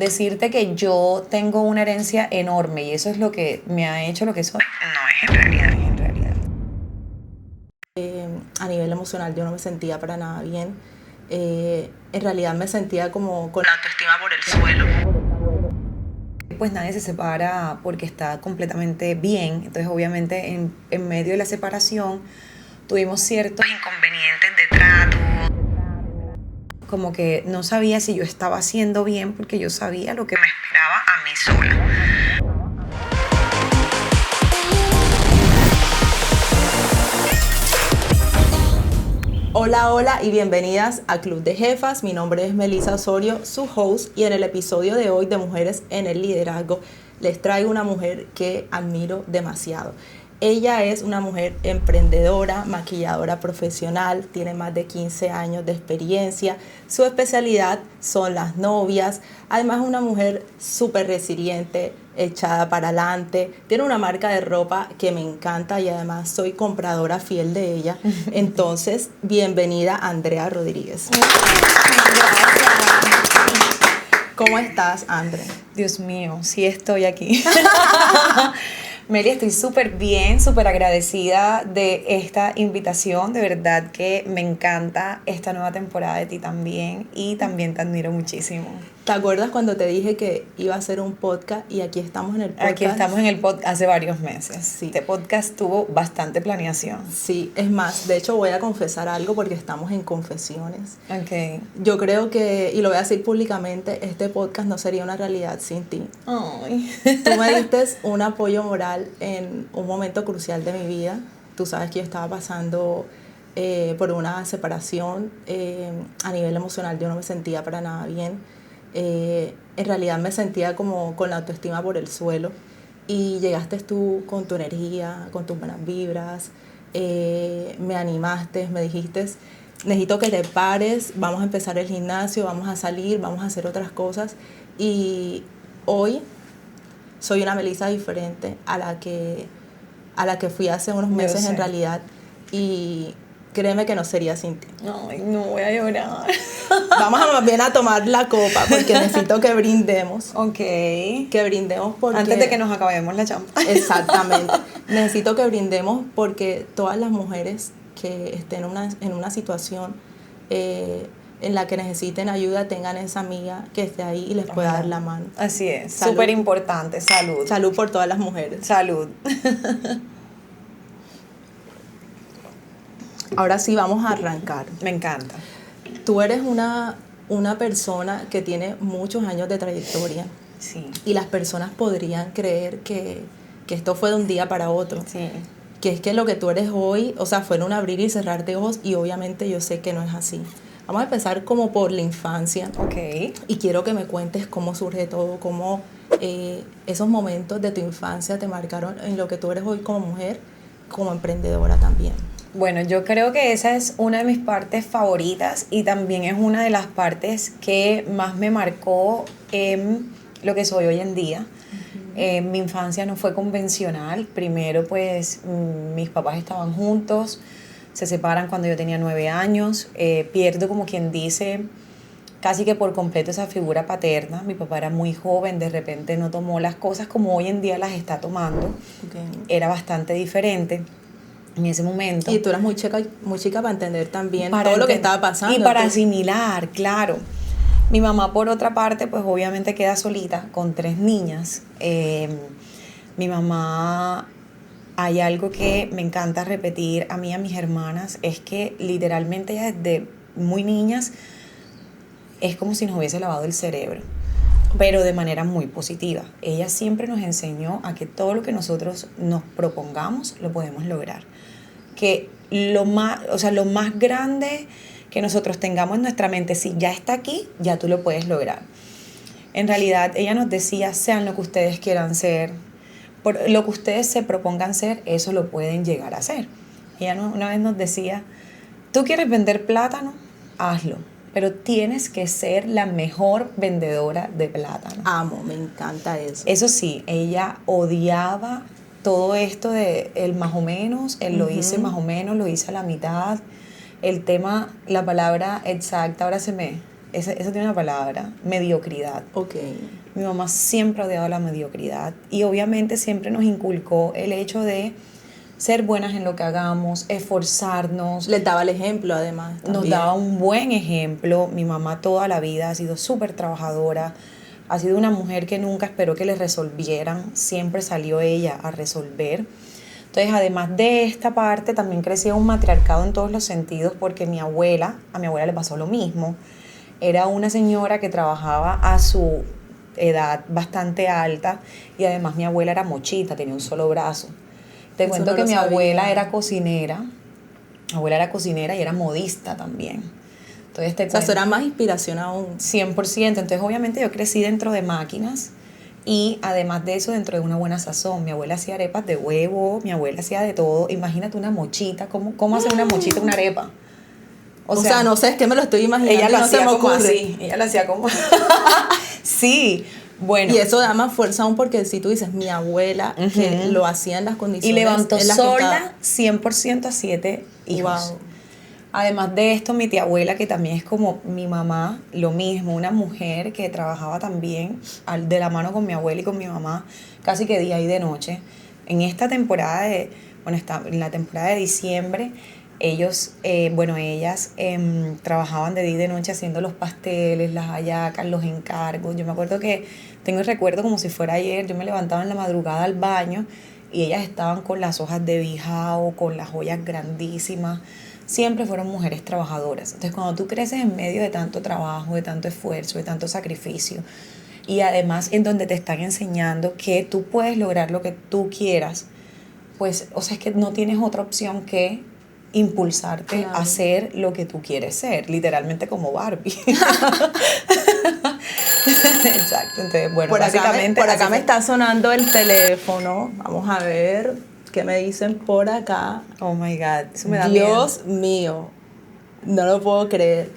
Decirte que yo tengo una herencia enorme y eso es lo que me ha hecho lo que soy. No es en realidad. A nivel emocional yo no me sentía para nada bien. En realidad me sentía como con la autoestima por el suelo. Pues nadie se separa porque está completamente bien. Entonces obviamente en medio de la separación tuvimos ciertos inconvenientes de trato. Como que no sabía si yo estaba haciendo bien porque yo sabía lo que me esperaba a mí sola. Hola y bienvenidas a Club de Jefas. Mi nombre es Melissa Osorio, su host, y en el episodio de hoy de Mujeres en el Liderazgo les traigo una mujer que admiro demasiado. Ella es una mujer emprendedora, maquilladora profesional, tiene más de 15 años de experiencia. Su especialidad son las novias. Además es una mujer súper resiliente, echada para adelante. Tiene una marca de ropa que me encanta y además soy compradora fiel de ella. Entonces, bienvenida Andrea Rodríguez. Gracias. ¿Cómo estás, Andrea? Dios mío, sí estoy aquí. Meli, estoy súper bien, súper agradecida de esta invitación. De verdad que me encanta esta nueva temporada de ti también y también te admiro muchísimo. ¿Te acuerdas cuando te dije que iba a hacer un podcast y aquí estamos en el podcast? Aquí estamos en el podcast hace varios meses. Sí. Este podcast tuvo bastante planeación. Sí, es más, de hecho voy a confesar algo porque estamos en confesiones. Ok. Yo creo que, y lo voy a decir públicamente, este podcast no sería una realidad sin ti. Ay. Tú me diste un apoyo moral en un momento crucial de mi vida. Tú sabes que yo estaba pasando por una separación. A nivel emocional yo no me sentía para nada bien. En realidad me sentía como con la autoestima por el suelo. Y llegaste tú con tu energía, con tus buenas vibras. Me animaste, me dijiste, necesito que te pares, vamos a empezar el gimnasio, vamos a salir, vamos a hacer otras cosas. Y hoy soy una Melissa diferente a la que fui hace unos meses en realidad, y créeme que no sería sin ti. Ay, no voy a llorar. Vamos a más bien a tomar la copa porque necesito que brindemos. Ok. Que brindemos porque... Antes de que nos acabemos la champa. Exactamente. Necesito que brindemos porque todas las mujeres que estén en una situación en la que necesiten ayuda tengan esa amiga que esté ahí y les pueda dar la mano. Así es, Salud. súper importante, salud. Salud por todas las mujeres. Salud. Ahora sí vamos a arrancar. Me encanta. Tú eres una persona que tiene muchos años de trayectoria. Sí. Y las personas podrían creer que esto fue de un día para otro. Sí. Que es que lo que tú eres hoy, o sea, fue en un abrir y cerrar de ojos, y obviamente yo sé que no es así. Vamos a empezar como por la infancia. Ok. Y quiero que me cuentes cómo surge todo, cómo esos momentos de tu infancia te marcaron en lo que tú eres hoy como mujer, como emprendedora también. Bueno, yo creo que esa es una de mis partes favoritas y también es una de las partes que más me marcó en lo que soy hoy en día. Mi infancia no fue convencional. Primero, pues, mis papás estaban juntos, se separan cuando yo tenía 9 años. Pierdo, como quien dice, casi que por completo esa figura paterna. Mi papá era muy joven, de repente no tomó las cosas como hoy en día las está tomando. Okay. Era bastante diferente en ese momento. Y tú eras muy chica para entender también todo lo que estaba pasando. Y para asimilar, claro. Mi mamá, por otra parte, pues obviamente queda solita con 3 niñas. Mi mamá, hay algo que me encanta repetir a mí y a mis hermanas, es que literalmente ella desde muy niñas es como si nos hubiese lavado el cerebro, pero de manera muy positiva. Ella siempre nos enseñó a que todo lo que nosotros nos propongamos lo podemos lograr. Que lo más grande que nosotros tengamos en nuestra mente, si ya está aquí, ya tú lo puedes lograr. En realidad, ella nos decía, sean lo que ustedes quieran ser, por lo que ustedes se propongan ser, eso lo pueden llegar a hacer. Ella una vez nos decía, ¿tú quieres vender plátano? Hazlo, pero tienes que ser la mejor vendedora de plátano. Amo, me encanta eso. Eso sí, ella odiaba todo esto de el más o menos, el lo hice más o menos, lo hice a la mitad. El tema, la palabra exacta, ahora se me eso tiene una palabra, mediocridad. Ok. Mi mamá siempre ha odiado la mediocridad y obviamente siempre nos inculcó el hecho de ser buenas en lo que hagamos, esforzarnos. Les daba el ejemplo, además. Nos también. daba un buen ejemplo. Mi mamá toda la vida ha sido súper trabajadora, ha sido una mujer que nunca esperó que le resolvieran, siempre salió ella a resolver. Entonces, además de esta parte, también crecía un matriarcado en todos los sentidos, porque a mi abuela le pasó lo mismo. Era una señora que trabajaba a su edad bastante alta y además mi abuela era mochita, tenía un solo brazo. Te Eso cuento no que lo mi sabía. abuela era cocinera. Mi abuela era cocinera y era modista también. Entonces te O sea, eso cuento, era más inspiración aún. 100%. Entonces obviamente yo crecí dentro de máquinas y además de eso dentro de una buena sazón. Mi abuela hacía arepas de huevo, mi abuela hacía de todo. Imagínate una mochita, ¿cómo hace una mochita una arepa? O sea, no sé, es que me lo estoy imaginando ella y lo no se hacía me como ocurre. así, ella lo hacía como sí, bueno. Y eso da más fuerza aún porque si tú dices mi abuela, que Ujú. lo hacía en las condiciones Y levantó en las que sola estaba. 100% a 7 hijos. Wow. Además de esto, mi tía abuela, que también es como mi mamá, lo mismo, una mujer que trabajaba también de la mano con mi abuela y con mi mamá, casi que día y de noche. En esta temporada en la temporada de diciembre, ellas trabajaban de día y de noche haciendo los pasteles, las hallacas, los encargos. Yo me acuerdo que tengo el recuerdo como si fuera ayer, yo me levantaba en la madrugada al baño y ellas estaban con las hojas de bijao, con las ollas grandísimas. Siempre fueron mujeres trabajadoras. Entonces, cuando tú creces en medio de tanto trabajo, de tanto esfuerzo, de tanto sacrificio, y además en donde te están enseñando que tú puedes lograr lo que tú quieras, pues, o sea, es que no tienes otra opción que impulsarte Claro. a ser lo que tú quieres ser, literalmente como Barbie. Exacto, entonces, bueno, Por acá, básicamente... por así acá me fue. está sonando el teléfono. Vamos a ver qué me dicen por acá. Oh my God, eso me da miedo. Dios mío, no lo puedo creer.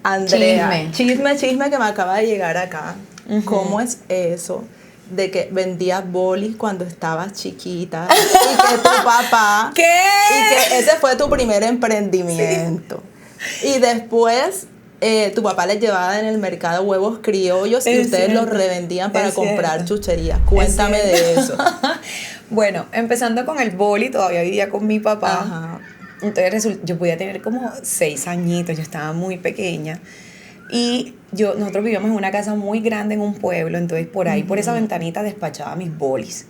Andrea, chisme que me acaba de llegar acá. Ujú. ¿Cómo es eso de que vendías bolis cuando estabas chiquita y que tu papá... ¿Qué? Y que ese fue tu primer emprendimiento. Y después... tu papá les llevaba en el mercado huevos criollos y Es ustedes los cierto, revendían para es comprar cierto. chucherías. Cuéntame Es de cierto. eso. Bueno, empezando con el boli, todavía vivía con mi papá. Ajá. Entonces yo podía tener como 6 añitos, yo estaba muy pequeña. Y nosotros vivíamos en una casa muy grande en un pueblo, entonces por ahí, por esa ventanita, despachaba mis bolis.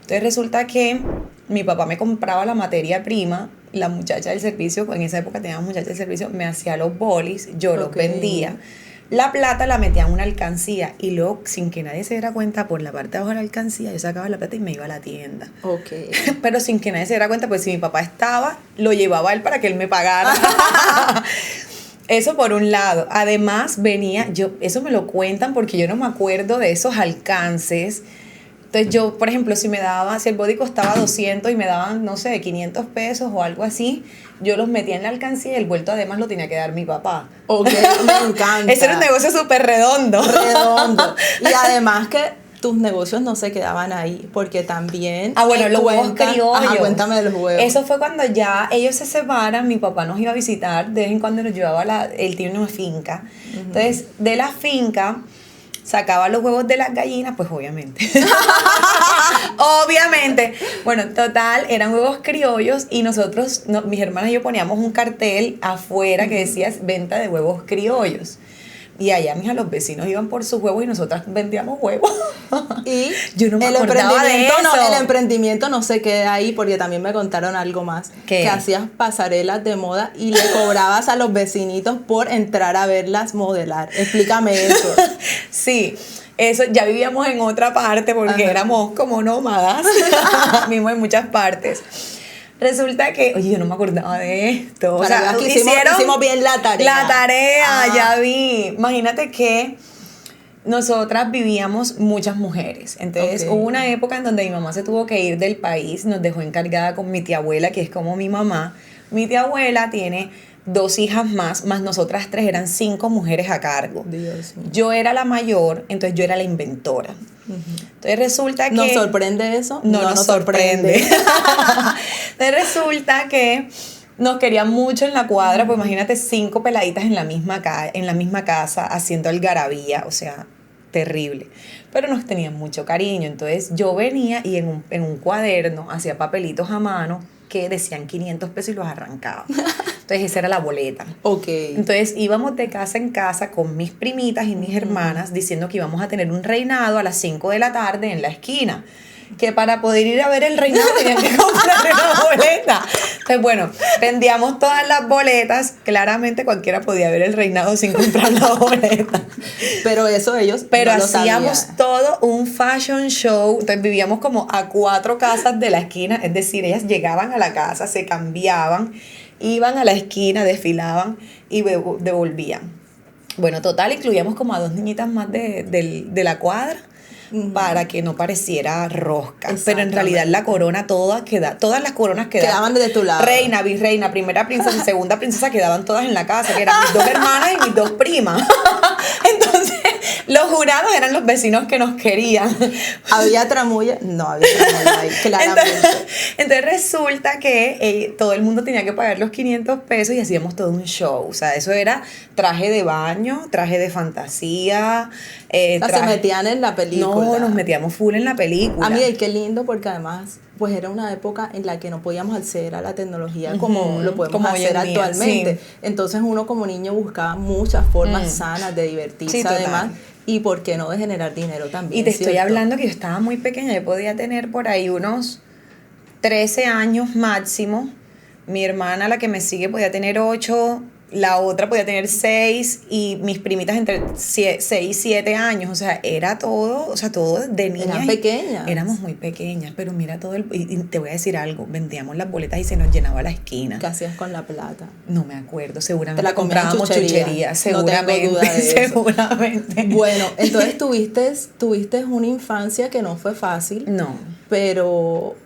Entonces resulta que mi papá me compraba la materia prima, la muchacha del servicio, en esa época teníamos muchacha del servicio, me hacía los bolis, yo los Ok. vendía. La plata la metía en una alcancía y luego, sin que nadie se diera cuenta, por la parte de abajo de la alcancía, yo sacaba la plata y me iba a la tienda. Ok. Pero sin que nadie se diera cuenta, pues si mi papá estaba, lo llevaba a él para que él me pagara. Eso por un lado. Además eso me lo cuentan porque yo no me acuerdo de esos alcances. Entonces yo, por ejemplo, si el body costaba 200 y me daban, no sé, 500 pesos o algo así, yo los metía en la alcancía y el vuelto además lo tenía que dar mi papá. Ok, me encanta. Ese era un negocio súper redondo. Redondo. Y además que tus negocios no se quedaban ahí, porque también... Bueno, los huevos criollos. Ajá, cuéntame de los huevos. Eso fue cuando ya ellos se separan, mi papá nos iba a visitar, de vez en cuando nos llevaba, él tiene una finca. Entonces, de la finca sacaba los huevos de las gallinas, pues obviamente. Obviamente. Bueno, total, eran huevos criollos y nosotros, mis hermanas y yo poníamos un cartel afuera que decía venta de huevos criollos. Y allá, mija, los vecinos iban por sus huevos y nosotras vendíamos huevos. Y yo no me el acordaba de emprendimiento eso. el emprendimiento no se queda ahí, porque también me contaron algo más. ¿Qué? Que hacías pasarelas de moda y le cobrabas a los vecinitos por entrar a verlas modelar. Explícame eso. Sí, eso ya vivíamos en otra parte porque Ajá. éramos como nómadas, vivimos en muchas partes. Resulta que, oye, yo no me acordaba de esto. Para ver, aquí hicimos bien la tarea. La tarea, Ah. ya vi. Imagínate que nosotras vivíamos muchas mujeres. Entonces, Ok. hubo una época en donde mi mamá se tuvo que ir del país, nos dejó encargada con mi tía abuela, que es como mi mamá. Mi tía abuela tiene 2 hijas más nosotras 3, eran 5 mujeres a cargo. Dios mío. Yo era la mayor, entonces yo era la inventora. Entonces resulta que... ¿Nos sorprende eso? No nos sorprende. Entonces resulta que Nos querían mucho en la cuadra, pues imagínate 5 peladitas en la misma casa haciendo algarabía, o sea, terrible. Pero nos tenían mucho cariño, entonces yo venía y en un cuaderno hacía papelitos a mano que decían 500 pesos y los arrancaba. Entonces esa era la boleta. Ok. Entonces íbamos de casa en casa con mis primitas y mis hermanas diciendo que íbamos a tener un reinado a las 5 de la tarde en la esquina. Que para poder ir a ver el reinado tenían que comprar una boleta. Entonces, bueno, vendíamos todas las boletas. Claramente cualquiera podía ver el reinado sin comprar la boleta. Pero eso ellos Pero no hacíamos lo sabían. todo un fashion show. Entonces vivíamos como a 4 casas de la esquina. Es decir, ellas llegaban a la casa, se cambiaban, iban a la esquina, desfilaban y devolvían. Bueno, total, incluíamos como a 2 niñitas más de la cuadra para que no pareciera rosca. Pero en realidad la corona todas las coronas Quedaban de tu lado. Reina, virreina, primera princesa y segunda princesa quedaban todas en la casa, que eran mis 2 hermanas y mis 2 primas. Entonces, los jurados eran los vecinos que nos querían. ¿Había tramulla? No había tramulla ahí, claramente. Entonces resulta que todo el mundo tenía que pagar los 500 pesos y hacíamos todo un show. O sea, eso era traje de baño, traje de fantasía. Se metían en la película. No, nos metíamos full en la película. Amiga, y qué lindo, porque además, pues era una época en la que no podíamos acceder a la tecnología como lo podemos como hoy hacer en día, actualmente. sí. Entonces uno como niño buscaba muchas formas sanas de divertirse, Sí, total. además, y por qué no de generar dinero también. Y te estoy ¿cierto? hablando que yo estaba muy pequeña, yo podía tener por ahí unos 13 años máximo. Mi hermana, la que me sigue, podía tener 8, la otra podía tener 6 y mis primitas entre 6 y 7 años. O sea, era todo, o sea, todo de niñas. Eran pequeñas. Éramos muy pequeñas, pero mira todo y te voy a decir algo, vendíamos las boletas y se nos llenaba la esquina. ¿Qué hacías con la plata? No me acuerdo, seguramente Te la comías en comprábamos chuchería. seguramente, No tengo duda de eso. seguramente. Bueno, entonces tuviste una infancia que no fue fácil. No. Pero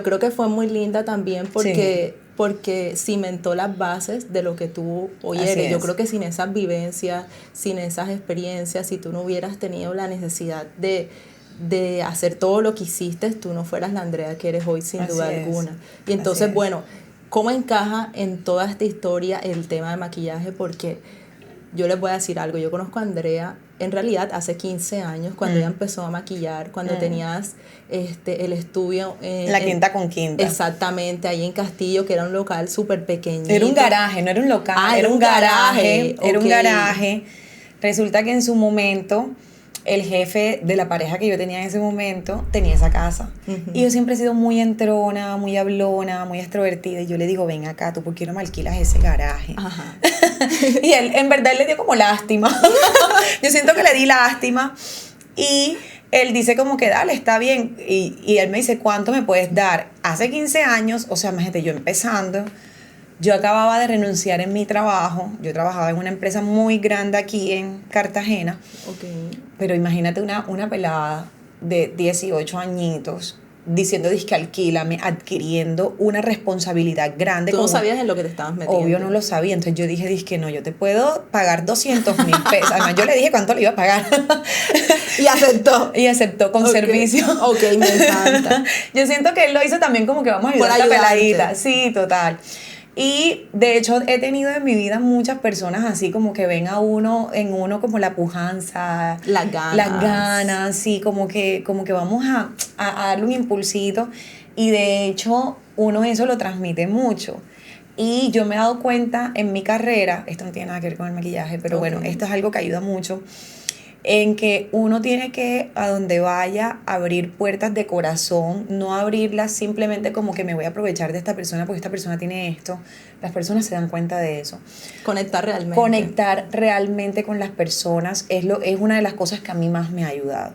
creo que fue muy linda también porque cimentó las bases de lo que tú hoy Así eres. Yo es. creo que sin esas vivencias, sin esas experiencias, si tú no hubieras tenido la necesidad de hacer todo lo que hiciste, tú no fueras la Andrea que eres hoy, sin Así duda es. alguna. Y Así entonces, es. bueno, ¿cómo encaja en toda esta historia el tema de maquillaje? Porque yo les voy a decir algo, yo conozco a Andrea en realidad hace 15 años, cuando ella empezó a maquillar, cuando tenías el estudio La Quinta con Quinta. Exactamente, ahí en Castillo, que era un local súper pequeñito. Era un garaje, no era un local, Ah, era un garaje. Era un ok. garaje. Resulta que en su momento el jefe de la pareja que yo tenía en ese momento tenía esa casa. Y yo siempre he sido muy entrona, muy hablona, muy extrovertida. Y yo le digo, ven acá, ¿tú por qué no me alquilas ese garaje? Ajá. Y él, en verdad, él le dio como lástima. Yo siento que le di lástima. Y él dice como que dale, está bien. Y él me dice, ¿cuánto me puedes dar? Hace 15 años, o sea, imagínate, yo empezando, yo acababa de renunciar en mi trabajo. Yo trabajaba en una empresa muy grande aquí en Cartagena. Ok. Pero imagínate una pelada de 18 añitos diciendo, dizque alquílame, adquiriendo una responsabilidad grande. Tú no como- sabías en lo que te estabas metiendo. Obvio no lo sabía, entonces yo dije, dizque no, yo te puedo pagar 200,000 pesos. Además, yo le dije cuánto le iba a pagar. Y aceptó. Y aceptó con Ok. servicio. Ok, me encanta. Yo siento que él lo hizo también como que vamos a Por ayudar a esta ayudarte. peladita. Sí, total. Y de hecho he tenido en mi vida muchas personas así como que ven a uno, en uno como la pujanza, Las ganas. las ganas, sí, como que vamos a darle un impulsito. Y de hecho uno eso lo transmite mucho. Y yo me he dado cuenta en mi carrera, esto no tiene nada que ver con el maquillaje, pero bueno, Ok. esto es algo que ayuda mucho, en que uno tiene que, a donde vaya, abrir puertas de corazón, no abrirlas simplemente como que me voy a aprovechar de esta persona porque esta persona tiene esto. Las personas se dan cuenta de eso. Conectar realmente. Conectar realmente con las personas es una de las cosas que a mí más me ha ayudado.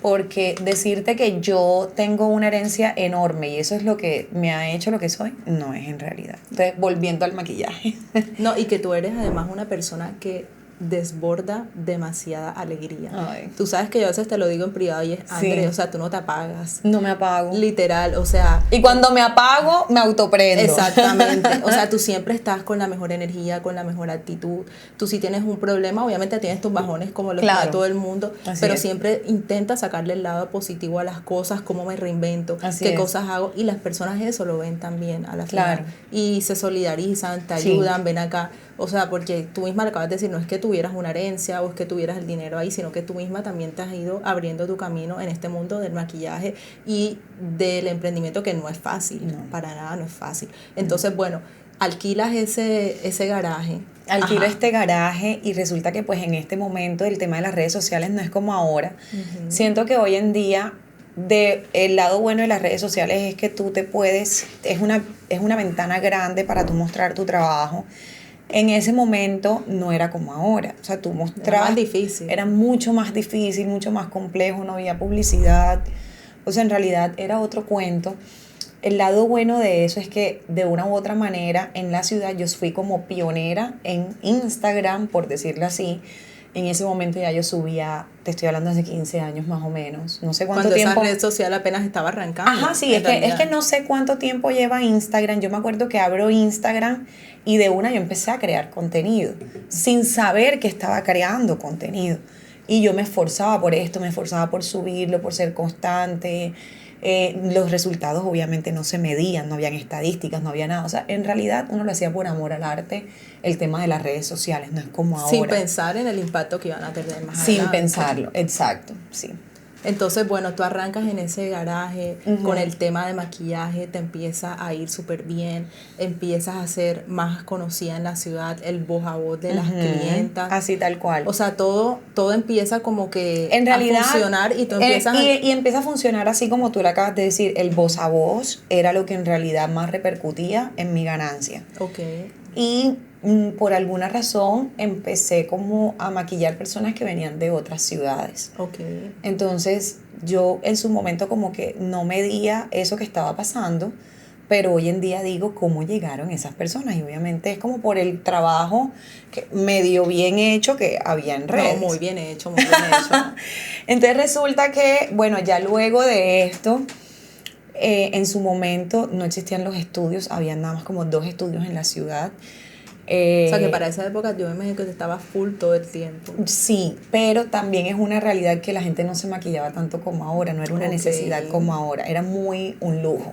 Porque decirte que yo tengo una herencia enorme y eso es lo que me ha hecho lo que soy, no es en realidad. Entonces, volviendo al maquillaje. No, y que tú eres además una persona que desborda demasiada alegría. Ay. Tú sabes que yo a veces te lo digo en privado y es, André, Sí. o sea, tú no te apagas. No me apago. Literal, o sea... Y cuando me apago, me autoprendo. Exactamente. O sea, tú siempre estás con la mejor energía, con la mejor actitud. Tú si tienes un problema, obviamente tienes tus bajones como los Claro. tiene todo el mundo, Así pero es. siempre intentas sacarle el lado positivo a las cosas, cómo me reinvento, Así qué es. cosas hago, y las personas eso lo ven también a la Claro. final. Y se solidarizan, te Sí. ayudan, ven acá. O sea, porque tú misma le acabas de decir, no es que tuvieras una herencia o es que tuvieras el dinero ahí, sino que tú misma también te has ido abriendo tu camino en este mundo del maquillaje y del emprendimiento, que no es fácil, No. para nada no es fácil. Entonces, bueno, alquilas ese garaje. Alquilo Ajá. este garaje y resulta que pues en este momento el tema de las redes sociales no es como ahora. Ujú. Siento que hoy en día el lado bueno de las redes sociales es que tú te puedes, es una ventana grande para tú mostrar tu trabajo. En ese momento no era como ahora, o sea, tú mostrabas... Era más difícil. Era mucho más difícil, mucho más complejo, no había publicidad, o sea, en realidad era otro cuento. El lado bueno de eso es que de una u otra manera en la ciudad yo fui como pionera en Instagram, por decirlo así. En ese momento ya yo subía, te estoy hablando hace 15 años más o menos, no sé cuánto Cuando tiempo. esa red social apenas estaba arrancando. Ajá, sí, en es que realidad. no sé cuánto tiempo lleva Instagram. Yo me acuerdo que abro Instagram y de una yo empecé a crear contenido, sin saber que estaba creando contenido. Y yo me esforzaba por esto, me esforzaba por subirlo, por ser constante. Los resultados obviamente no se medían, no habían estadísticas, no había nada. O sea, en realidad uno lo hacía por amor al arte, el tema de las redes sociales, no es como ahora. Sin pensar en el impacto que iban a tener más Sin adelante. pensarlo, exacto, sí. Entonces, bueno, tú arrancas en ese garaje Ujú. con el tema de maquillaje, te empieza a ir súper bien, empiezas a ser más conocida en la ciudad, el voz a voz de las Ujú. clientas. Así tal cual. O sea, todo empieza como que En realidad, a funcionar y tú empiezas y empieza a funcionar así como tú le acabas de decir, el voz a voz era lo que en realidad más repercutía en mi ganancia. Ok. Y por alguna razón empecé como a maquillar personas que venían de otras ciudades. Ok. Entonces yo en su momento como que no medía eso que estaba pasando, pero hoy en día digo cómo llegaron esas personas y obviamente es como por el trabajo que medio bien hecho que había en redes. No, muy bien hecho, muy bien hecho. Entonces resulta que, bueno, ya luego de esto, en su momento no existían los estudios, había nada más como 2 estudios en la ciudad. O sea, que para esa época yo me imagino que te estaba full todo el tiempo. Sí, pero también es una realidad que la gente no se maquillaba tanto como ahora, no era una Ok. necesidad como ahora, era muy un lujo.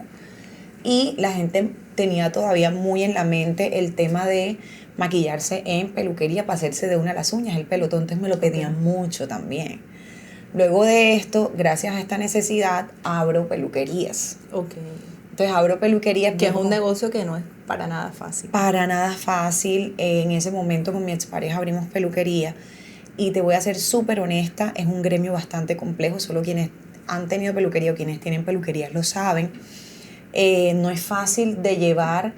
Y la gente tenía todavía muy en la mente el tema de maquillarse en peluquería para hacerse de una las uñas, el pelo, entonces me lo pedían mucho también. Luego de esto, gracias a esta necesidad, abro peluquerías. Ok. Entonces abro peluquerías. Que es un negocio que no es para nada fácil. Para nada fácil. En ese momento con mi expareja abrimos peluquería. Y te voy a ser súper honesta, es un gremio bastante complejo. Solo quienes han tenido peluquería o quienes tienen peluquerías lo saben. No es fácil de llevar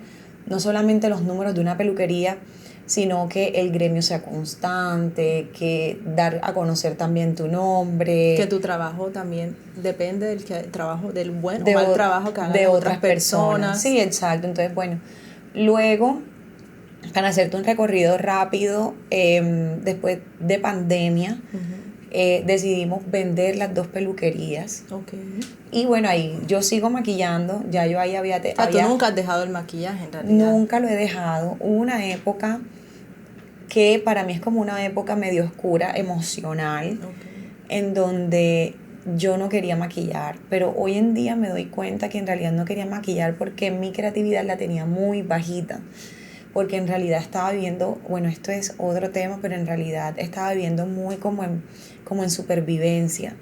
no solamente los números de una peluquería, sino que el gremio sea constante, que dar a conocer también tu nombre. Que tu trabajo también depende del trabajo, del buen de o mal trabajo que hagan de las otras personas. Sí, exacto. Entonces, bueno, luego, para hacerte un recorrido rápido, después de pandemia, decidimos vender las 2 peluquerías. Ok. Y bueno, ahí yo sigo maquillando, ya yo ahí había... O sea, tú nunca has dejado el maquillaje en realidad. Nunca lo he dejado. Hubo una época que para mí es como una época medio oscura, emocional, en donde yo no quería maquillar, pero hoy en día me doy cuenta que en realidad no quería maquillar porque mi creatividad la tenía muy bajita, porque en realidad estaba viviendo, bueno, esto es otro tema, pero en realidad estaba viviendo muy como en supervivencia.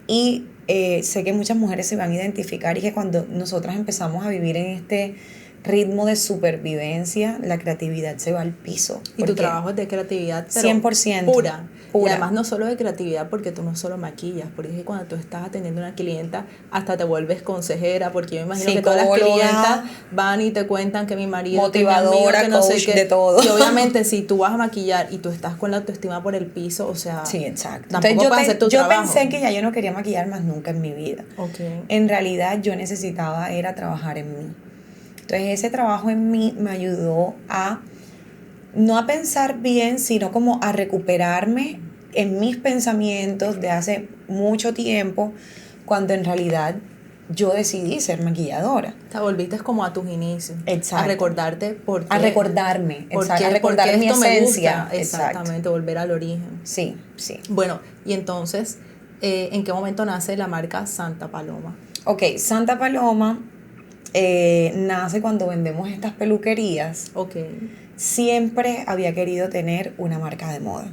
Y sé que muchas mujeres se van a identificar y que cuando nosotras empezamos a vivir en este ritmo de supervivencia, la creatividad se va al piso. Y tu trabajo es de creatividad, pero 100%. Pura. Y además no solo de creatividad, porque tú no solo maquillas, porque es que cuando tú estás atendiendo a una clienta, hasta te vuelves consejera, porque yo me imagino que todas las clientas van y te cuentan que mi marido, motivadora, que no coach, sé qué. de todo. Y obviamente si tú vas a maquillar y tú estás con la autoestima por el piso, o sea, sí, exacto. Tampoco Entonces puedes hacer tu yo trabajo. pensé que ya yo no quería maquillar más nunca en mi vida. Okay. En realidad yo necesitaba era trabajar en mí. Entonces ese trabajo en mí me ayudó a no a pensar bien, sino como a recuperarme en mis pensamientos de hace mucho tiempo, cuando en realidad yo decidí ser maquilladora. Te volviste como a tus inicios. Exacto. A recordarte por qué. A recordarme, A recordar mi esencia. Exactamente, volver al origen. Sí, sí. Bueno, y entonces, ¿en qué momento nace la marca Santa Paloma? Ok, Santa Paloma nace cuando vendemos estas peluquerías. Ok. Siempre había querido tener una marca de moda.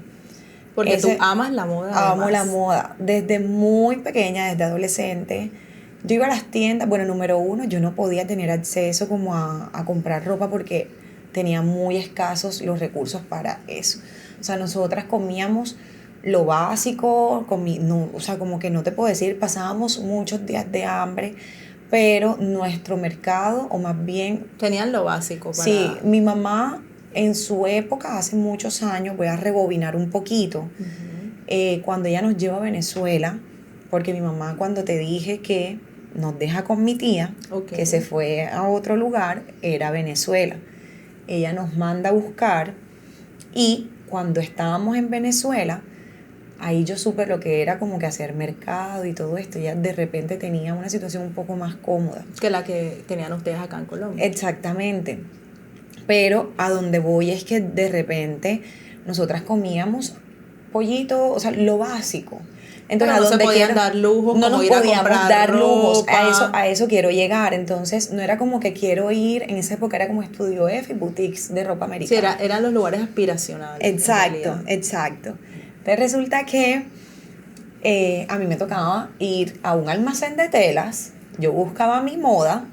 Porque tú amas la moda. Amo la moda. Desde muy pequeña, desde adolescente, yo iba a las tiendas. Bueno, número uno, yo no podía tener acceso como a comprar ropa porque tenía muy escasos los recursos para eso. O sea, nosotras comíamos lo básico, no, o sea, como que no te puedo decir, pasábamos muchos días de hambre, pero nuestro mercado, o más bien... Tenían lo básico para... Sí, mi mamá en su época, hace muchos años, voy a rebobinar un poquito, cuando ella nos lleva a Venezuela, porque mi mamá, cuando te dije que nos deja con mi tía, que se fue a otro lugar, era Venezuela. Ella nos manda a buscar, y cuando estábamos en Venezuela, ahí yo supe lo que era como que hacer mercado y todo esto. Ya de repente tenía una situación un poco más cómoda que la que tenían ustedes acá en Colombia. Exactamente. Pero a donde voy es que de repente nosotras comíamos pollito, o sea, lo básico. Entonces, pero no se podían dar lujos, no nos podíamos dar lujos, ropa. a eso quiero llegar. Entonces, no era como que quiero ir, en esa época era como Estudio F y boutiques de ropa americana. Sí, eran los lugares aspiracionales. Exacto. Entonces resulta que a mí me tocaba ir a un almacén de telas, yo buscaba mi moda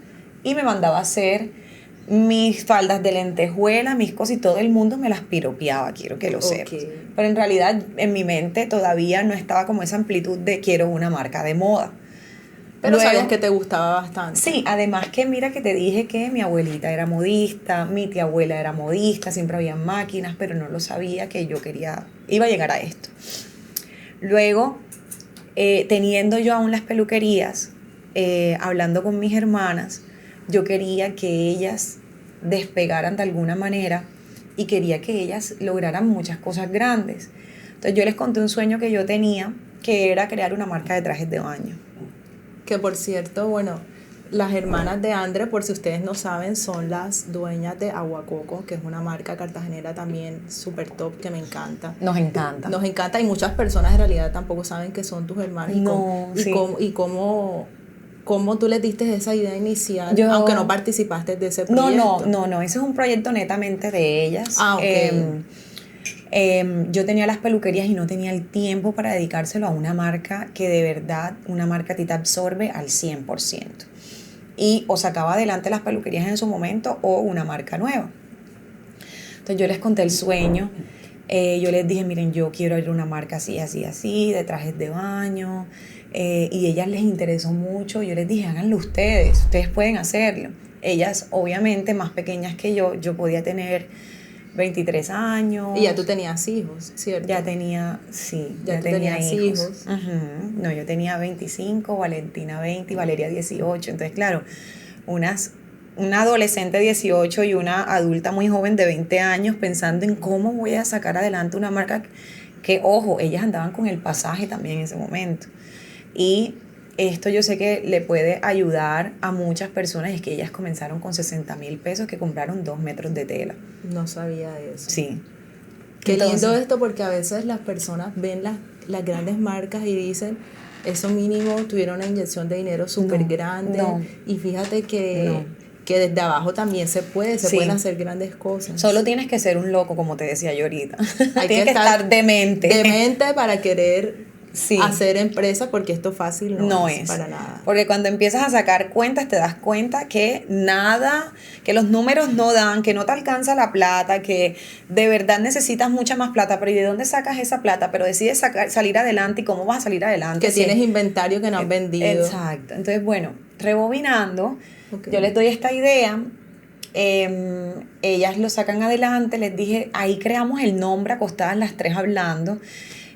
y me mandaba a hacer mis faldas de lentejuela, mis cosas, y todo el mundo me las piropeaba, quiero que lo sepas. Pero en realidad en mi mente todavía no estaba como esa amplitud de quiero una marca de moda. Pero luego, sabías que te gustaba bastante. Sí, además que mira que te dije que mi abuelita era modista, mi tía abuela era modista, siempre había máquinas, pero no lo sabía que yo iba a llegar a esto. Luego, teniendo yo aún las peluquerías, hablando con mis hermanas, yo quería que ellas despegaran de alguna manera y quería que ellas lograran muchas cosas grandes. Entonces yo les conté un sueño que yo tenía, que era crear una marca de trajes de baño. Que por cierto, bueno, las hermanas de Andre, por si ustedes no saben, son las dueñas de Aguacoco, que es una marca cartagenera también súper top, que me encanta. Nos encanta. Nos encanta, y muchas personas en realidad tampoco saben que son tus hermanas. No, ¿Cómo tú les diste esa idea inicial, aunque no participaste de ese proyecto? No, ese es un proyecto netamente de ellas. Ok. Yo tenía las peluquerías y no tenía el tiempo para dedicárselo a una marca que de verdad, una marca a ti te absorbe al 100%. Y o sacaba adelante las peluquerías en su momento o una marca nueva. Entonces yo les conté el sueño. Yo les dije, miren, yo quiero abrir una marca así, así, así, de trajes de baño. Y a ellas les interesó mucho. Yo les dije, háganlo ustedes pueden hacerlo. Ellas, obviamente, más pequeñas que yo podía tener 23 años. Y ya tú tenías hijos, ¿cierto? Ya tenía, sí, ya tenía hijos. Uh-huh. No, yo tenía 25, Valentina 20 y Valeria 18. Entonces, claro, una adolescente 18 y una adulta muy joven de 20 años pensando en cómo voy a sacar adelante una marca que, ojo, ellas andaban con el pasaje también en ese momento. Y esto yo sé que le puede ayudar a muchas personas, es que ellas comenzaron con 60,000 pesos que compraron 2 metros de tela. No sabía eso. Sí. Qué lindo esto, porque a veces las personas ven las grandes marcas y dicen, eso mínimo tuvieron una inyección de dinero súper grande. Y fíjate que desde abajo también se pueden hacer grandes cosas. Solo tienes que ser un loco, como te decía yo ahorita. Tienes que estar demente. Demente para querer hacer empresa, porque esto fácil no es para nada. Porque cuando empiezas a sacar cuentas te das cuenta que que los números no dan, que no te alcanza la plata, que de verdad necesitas mucha más plata, pero ¿y de dónde sacas esa plata? Pero decides salir adelante, ¿y cómo vas a salir adelante? Que tienes inventario que no has vendido. Exacto. Entonces, bueno, rebobinando, yo les doy esta idea. Ellas lo sacan adelante, les dije, ahí creamos el nombre acostadas las tres hablando.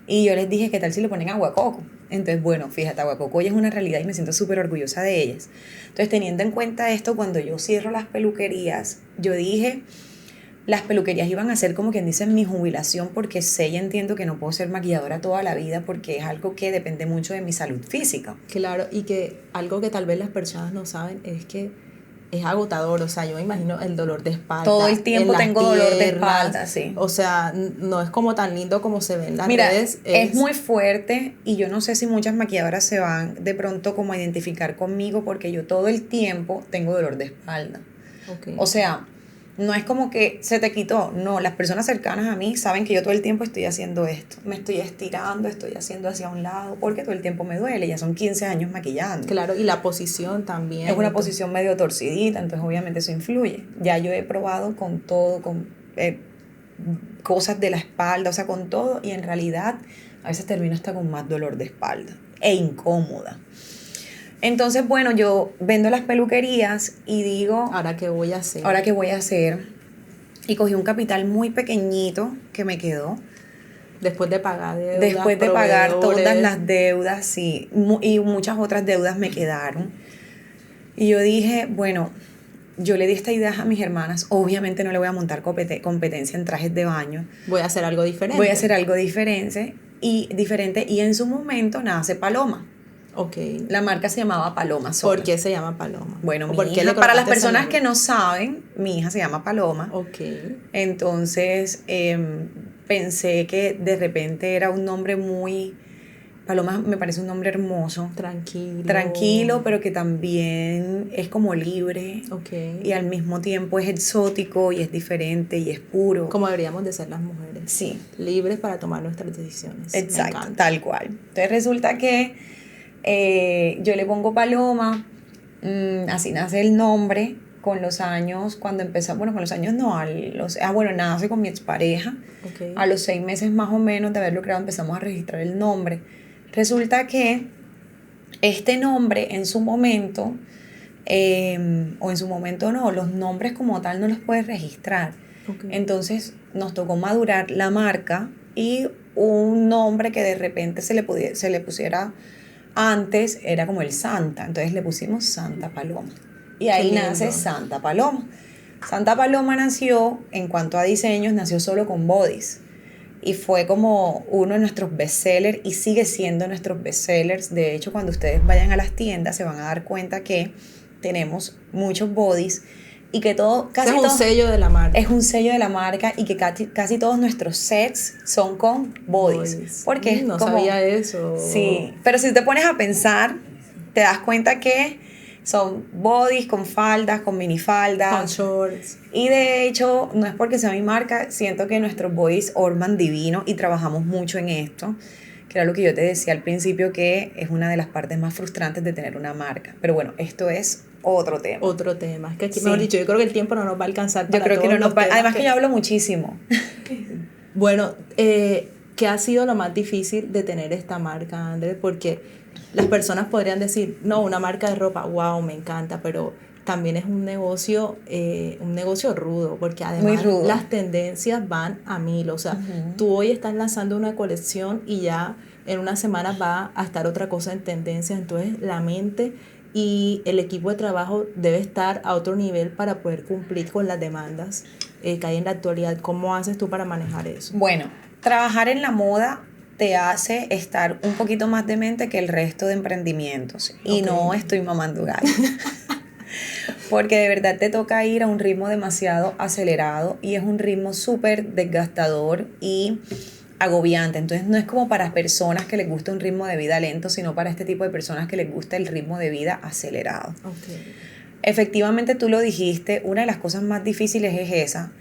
Y yo les dije, ¿qué tal si le ponen Aguacoco? Entonces, bueno, fíjate, Aguacoco ya es una realidad y me siento súper orgullosa de ellas. Entonces, teniendo en cuenta esto, cuando yo cierro las peluquerías, yo dije, las peluquerías iban a ser como quien dice mi jubilación, porque sé y entiendo que no puedo ser maquilladora toda la vida porque es algo que depende mucho de mi salud física. Claro, y que algo que tal vez las personas no saben es que es agotador, o sea, yo me imagino el dolor de espalda. Todo el tiempo tengo dolor de espalda, sí. O sea, no es como tan lindo como se ve en las Mira, redes. es muy fuerte y yo no sé si muchas maquilladoras se van de pronto como a identificar conmigo porque yo todo el tiempo tengo dolor de espalda. Okay. O sea, no es como que se te quitó, no, las personas cercanas a mí saben que yo todo el tiempo estoy haciendo esto, me estoy estirando, estoy haciendo hacia un lado, porque todo el tiempo me duele, ya son 15 años maquillando. Claro, y la posición también. Es una posición medio torcidita, entonces obviamente eso influye. Ya yo he probado con todo, con cosas de la espalda, o sea, con todo, y en realidad a veces termino hasta con más dolor de espalda e incómoda. Entonces, bueno, yo vendo las peluquerías y digo, ¿ahora qué voy a hacer? ¿ahora qué voy a hacer? Y cogí un capital muy pequeñito que me quedó. Después de pagar deudas, después de pagar todas las deudas, sí, y muchas otras deudas me quedaron. Y yo dije, bueno, yo le di esta idea a mis hermanas. Obviamente no le voy a montar competencia en trajes de baño. Voy a hacer algo diferente. Voy a hacer algo diferente. Y en su momento nace Paloma. Okay. La marca se llamaba Paloma sola. ¿Por qué se llama Paloma? Bueno, mi hija, para las personas que no saben, mi hija se llama Paloma. Okay. Entonces, pensé que de repente era un nombre muy... Paloma me parece un nombre hermoso. Tranquilo, pero que también es como libre. Okay. Y al mismo tiempo es exótico y es diferente y es puro. Como deberíamos de ser las mujeres. Sí. Libres para tomar nuestras decisiones. Exacto, tal cual. Entonces resulta que yo le pongo Paloma, así nace el nombre. Con los años, cuando empezó, bueno, con los años no, nace con mi expareja. Okay. A los 6 meses más o menos de haberlo creado empezamos a registrar el nombre. Resulta que este nombre en su momento, o en su momento no, los nombres como tal no los puedes registrar. Okay. Entonces nos tocó madurar la marca y un nombre que de repente se le pusiera antes era como el Santa, entonces le pusimos Santa Paloma. Y ahí nace Santa Paloma. Santa Paloma nació, en cuanto a diseños, nació solo con bodies. Y fue como uno de nuestros bestsellers y sigue siendo nuestros bestsellers. De hecho, cuando ustedes vayan a las tiendas se van a dar cuenta que tenemos muchos bodies y que casi es un sello de la marca. Es un sello de la marca y que casi todos nuestros sets son con bodies. Porque no sabía eso. Sí, pero si te pones a pensar, te das cuenta que son bodies con faldas, con minifaldas. Con shorts. Y de hecho, no es porque sea mi marca, siento que nuestros bodies orman divino y trabajamos mucho en esto, que era lo que yo te decía al principio, que es una de las partes más frustrantes de tener una marca. Pero bueno, esto es otro tema. Otro tema. Es que aquí, mejor dicho, yo creo que el tiempo no nos va a alcanzar para yo creo que no nos va. Además que yo hablo muchísimo. Bueno, ¿qué ha sido lo más difícil de tener esta marca, André? Porque las personas podrían decir, no, una marca de ropa, wow, me encanta, pero también es un negocio rudo, porque además las tendencias van a 1000. O sea, tú hoy estás lanzando una colección y ya en unas semanas va a estar otra cosa en tendencia. Entonces, la mente y el equipo de trabajo debe estar a otro nivel para poder cumplir con las demandas que hay en la actualidad. ¿Cómo haces tú para manejar eso? Bueno, trabajar en la moda te hace estar un poquito más demente que el resto de emprendimientos. Y no estoy mamando gallo. Porque de verdad te toca ir a un ritmo demasiado acelerado y es un ritmo súper desgastador y agobiante. Entonces no es como para personas que les gusta un ritmo de vida lento, sino para este tipo de personas que les gusta el ritmo de vida acelerado. Okay. Efectivamente, tú lo dijiste, una de las cosas más difíciles es esa.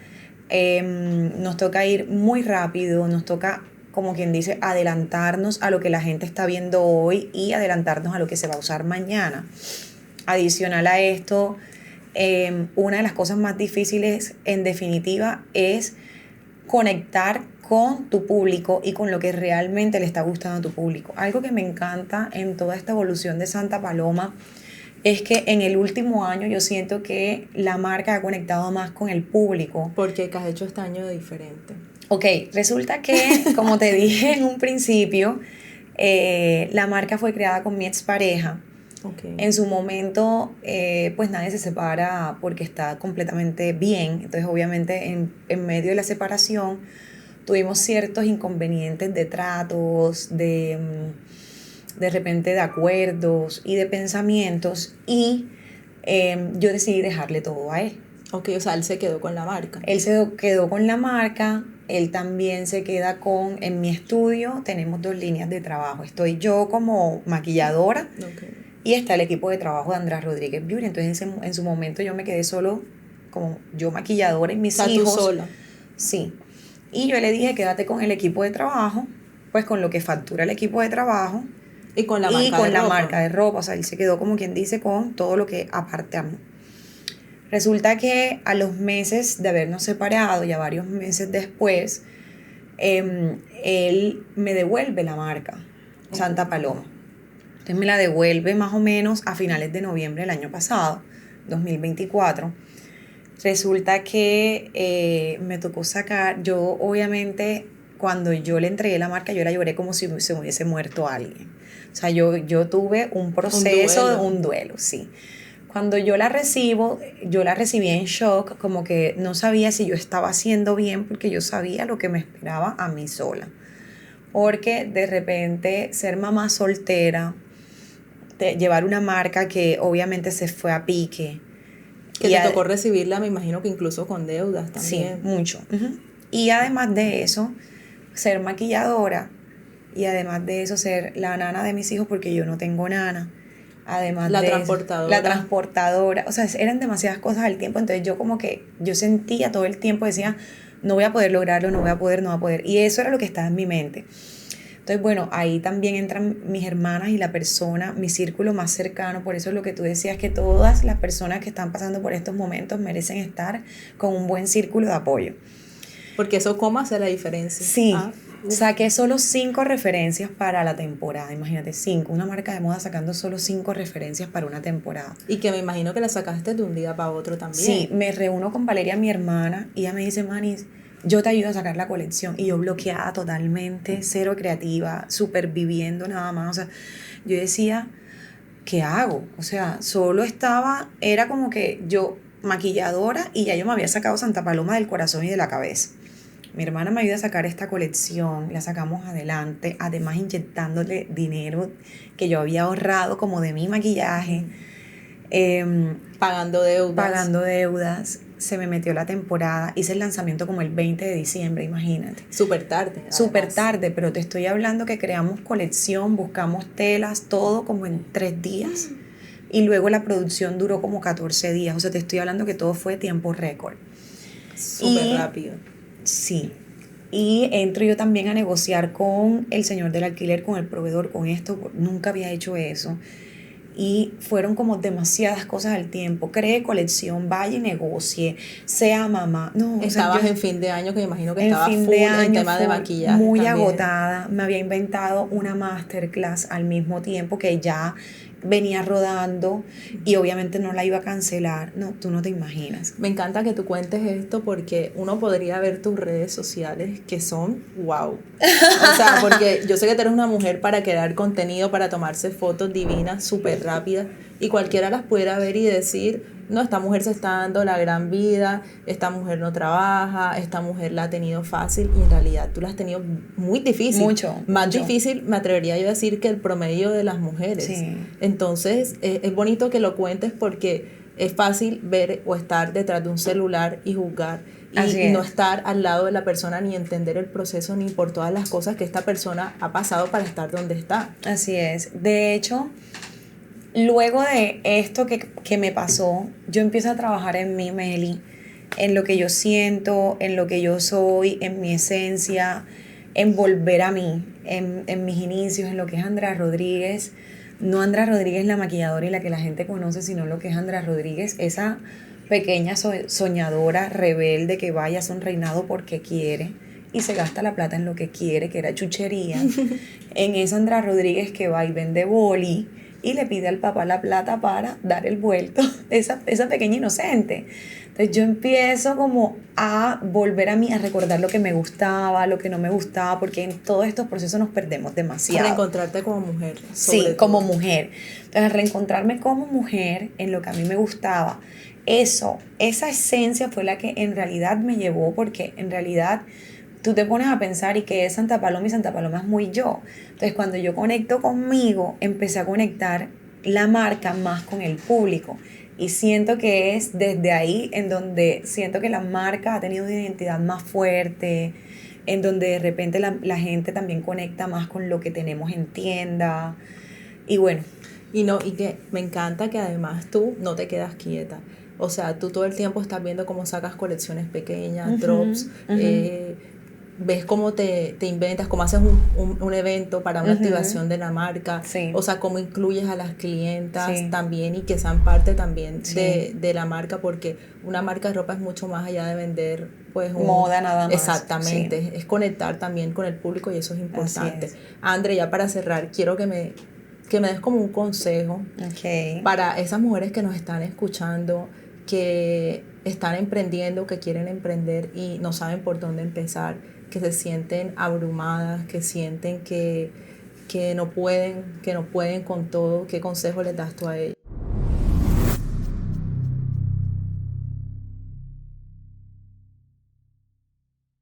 Nos toca ir muy rápido, nos toca, como quien dice, adelantarnos a lo que la gente está viendo hoy y adelantarnos a lo que se va a usar mañana. Adicional a esto, una de las cosas más difíciles, en definitiva, es conectar con tu público y con lo que realmente le está gustando a tu público. Algo que me encanta en toda esta evolución de Santa Paloma es que en el último año yo siento que la marca ha conectado más con el público. ¿Por qué? ¿Qué has hecho este año de diferente? Ok, resulta que, como te dije en un principio, la marca fue creada con mi expareja Okay. En su momento, pues nadie se separa porque está completamente bien. Entonces, obviamente, en medio de la separación, tuvimos ciertos inconvenientes de tratos, de repente de acuerdos y de pensamientos. Y yo decidí dejarle todo a él. Ok, o sea, él se quedó con la marca. Él se quedó con la marca, él también se queda en mi estudio tenemos 2 líneas de trabajo. Estoy yo como maquilladora y está el equipo de trabajo de Andrés Rodríguez Beauty. Entonces en su momento yo me quedé solo como yo maquilladora y mis hijos. ¿Tú sola? Sí. Y yo le dije, quédate con el equipo de trabajo, pues con lo que factura el equipo de trabajo. Y con la marca de ropa. O sea, él se quedó como quien dice con todo lo que aparte a mí. Resulta que a los meses de habernos separado, ya varios meses después, él me devuelve la marca, Santa Paloma. Entonces me la devuelve más o menos a finales de noviembre del año pasado, 2024. Resulta que me tocó sacar, yo obviamente cuando yo le entregué la marca, yo la lloré como si se me hubiese muerto alguien. O sea, yo tuve un proceso, un duelo, sí. Cuando yo la recibí en shock, como que no sabía si yo estaba haciendo bien, porque yo sabía lo que me esperaba a mí sola. Porque de repente ser mamá soltera, llevar una marca que obviamente se fue a pique. Que te tocó recibirla, me imagino que incluso con deudas también. Sí, mucho. Uh-huh. Y además de eso, ser maquilladora y además de eso ser la nana de mis hijos, porque yo no tengo nana. Además la transportadora, o sea, eran demasiadas cosas al tiempo, entonces yo como que, yo sentía todo el tiempo, decía, no voy a poder lograrlo, no voy a poder, y eso era lo que estaba en mi mente. Entonces, bueno, ahí también entran mis hermanas y la persona, mi círculo más cercano, por eso es lo que tú decías, que todas las personas que están pasando por estos momentos merecen estar con un buen círculo de apoyo. Porque eso cómo hace la diferencia. Sí. Saqué solo 5 referencias para la temporada, imagínate, 5, una marca de moda sacando solo 5 referencias para una temporada. Y que me imagino que la sacaste de un día para otro también. Sí, me reúno con Valeria, mi hermana, y ella me dice, Manis, yo te ayudo a sacar la colección. Y yo bloqueada totalmente, cero creativa, superviviendo nada más. O sea, yo decía, ¿qué hago? O sea, era como que yo maquilladora y ya yo me había sacado Santa Paloma del corazón y de la cabeza. Mi hermana me ayuda a sacar esta colección, la sacamos adelante, además inyectándole dinero que yo había ahorrado como de mi maquillaje. Pagando deudas. Se me metió la temporada, hice el lanzamiento como el 20 de diciembre, imagínate. Súper tarde. Súper tarde, pero te estoy hablando que creamos colección, buscamos telas, todo como en 3 días. Y luego la producción duró como 14 días. O sea, te estoy hablando que todo fue tiempo récord. Súper rápido. Sí, y entro yo también a negociar con el señor del alquiler, con el proveedor, con esto, nunca había hecho eso. Y fueron como demasiadas cosas al tiempo. Cree colección, vaya y negocie, sea mamá. No, estabas en fin de año, que me imagino que estabas full en tema de maquillaje. Muy también. agotada. Me había inventado una masterclass al mismo tiempo que ya venía rodando y obviamente no la iba a cancelar. No, tú no te imaginas. Me encanta que tú cuentes esto porque uno podría ver tus redes sociales que son wow. O sea, porque yo sé que tú eres una mujer para crear contenido, para tomarse fotos divinas, súper rápidas, y cualquiera las pudiera ver y decir, no, esta mujer se está dando la gran vida, esta mujer no trabaja, esta mujer la ha tenido fácil, y en realidad tú la has tenido muy difícil. Más difícil, me atrevería yo a decir, que el promedio de las mujeres. Sí. Entonces, es bonito que lo cuentes porque es fácil ver o estar detrás de un celular y juzgar y no estar al lado de la persona, ni entender el proceso, ni por todas las cosas que esta persona ha pasado para estar donde está. Así es. De hecho, luego de esto que me pasó, yo empiezo a trabajar en mí, Meli, en lo que yo siento, en lo que yo soy, en mi esencia, en volver a mí, en mis inicios, en lo que es Andrea Rodríguez. No Andrea Rodríguez la maquilladora y la que la gente conoce, sino lo que es Andrea Rodríguez, esa pequeña soñadora, rebelde, que vaya a hacer un reinado porque quiere y se gasta la plata en lo que quiere, que era chuchería. En esa Andrea Rodríguez que va y vende boli, y le pide al papá la plata para dar el vuelto de esa pequeña inocente. Entonces yo empiezo como a volver a mí, a recordar lo que me gustaba, lo que no me gustaba, porque en todos estos procesos nos perdemos demasiado. Reencontrarte como mujer. Sí, todo. como mujer. Entonces, al reencontrarme como mujer en lo que a mí me gustaba, esa esencia fue la que en realidad me llevó, porque en realidad tú te pones a pensar y que es Santa Paloma y Santa Paloma es muy yo. Entonces, cuando yo conecto conmigo, empecé a conectar la marca más con el público. Y siento que es desde ahí en donde siento que la marca ha tenido una identidad más fuerte, en donde de repente la gente también conecta más con lo que tenemos en tienda. Y bueno. Y que me encanta que además tú no te quedas quieta. O sea, tú todo el tiempo estás viendo cómo sacas colecciones pequeñas, drops, ves cómo te inventas, cómo haces un evento para una activación de la marca, Sí. o sea, cómo incluyes a las clientas Sí. también y que sean parte también Sí. de la marca, porque una marca de ropa es mucho más allá de vender pues moda nada más. Exactamente, Sí. es conectar también con el público y eso es importante. Así es. Andre, ya para cerrar, quiero que me des como un consejo para esas mujeres que nos están escuchando, que están emprendiendo, que quieren emprender y no saben por dónde empezar, que se sienten abrumadas, que sienten que no pueden con todo. ¿Qué consejo les das tú a ellos?